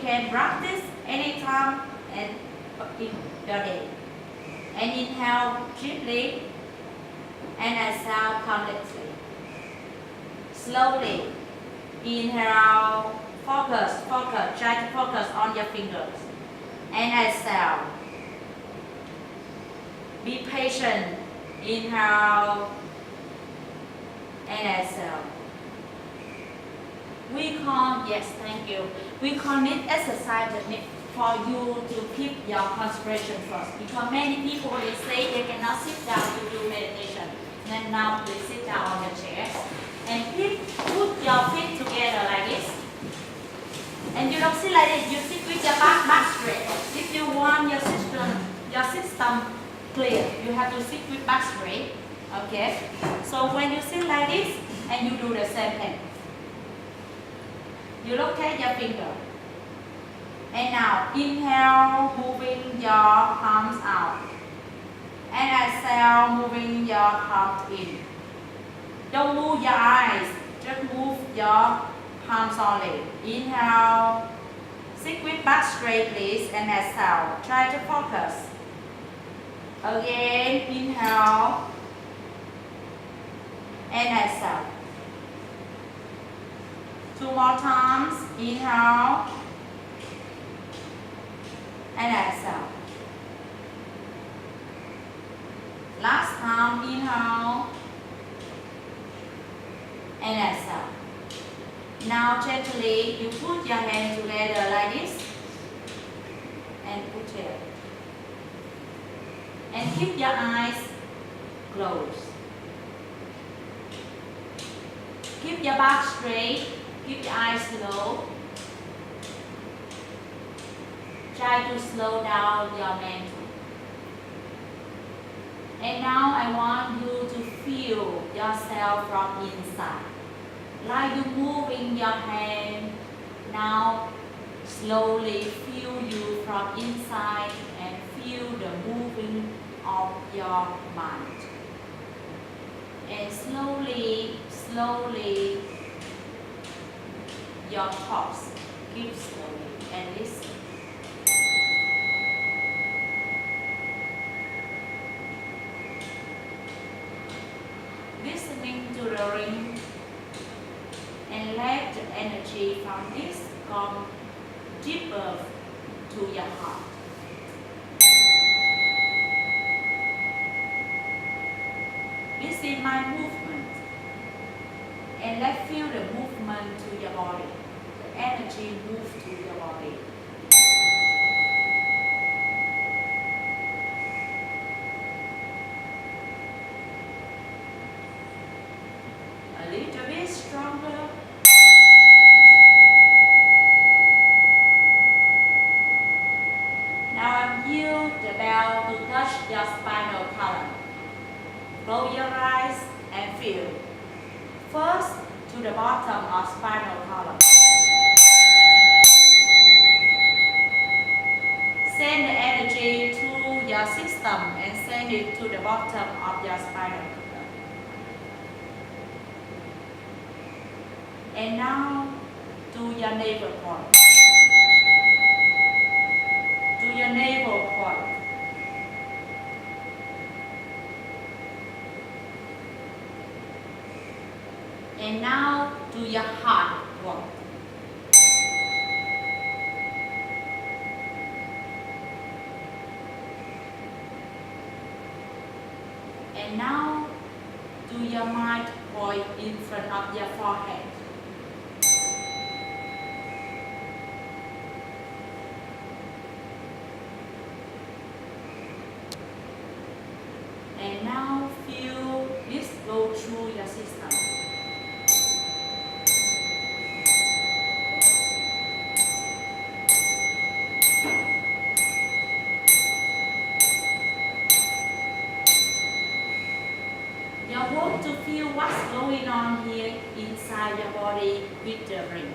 can practice anytime and in your day. And inhale deeply and exhale completely. Slowly. Inhale, focus, try to focus on your fingers. And exhale. Be patient. Inhale and exhale. Yes, thank you. We call this exercise technique for you to keep your concentration first. Because many people they say they cannot sit down to do meditation. Then now please sit down on your chair. And put your feet together like this. And you don't sit like this, you sit with your back straight. If you want your system clear, you have to sit with back straight. Okay? So when you sit like this, and you do the same thing. You rotate your finger. And now inhale, moving your palms out. And exhale, moving your palms in. Don't move your eyes, just move your palms only. Inhale, sit with back straight please, and exhale. Try to focus. Again, inhale, and exhale. 2 more times. Inhale and exhale. Last time. Inhale and exhale. Now gently you put your hands together like this and put it. And keep your eyes closed. Keep your back straight. Keep your eyes low. Try to slow down your mental. And now I want you to feel yourself from inside. Like you moving your hand. Now slowly feel you from inside and feel the moving of your mind. And slowly, your thoughts keep slowly and listen. Listening to the ring and let the energy from this come deeper to your heart. This is my movement, and let's feel the movement to your body. The energy moves to your body. A little bit stronger. Now I'm use the bell to touch your spinal column. Close your eyes and feel. First to the bottom of spinal column. Send the energy to your system and send it to the bottom of your spinal column. And now to your navel point. To your navel point. And now to your heart point. And now to your mind point in front of your forehead. And now feel this go through your system. You want to feel what's going on here inside your body with the ring.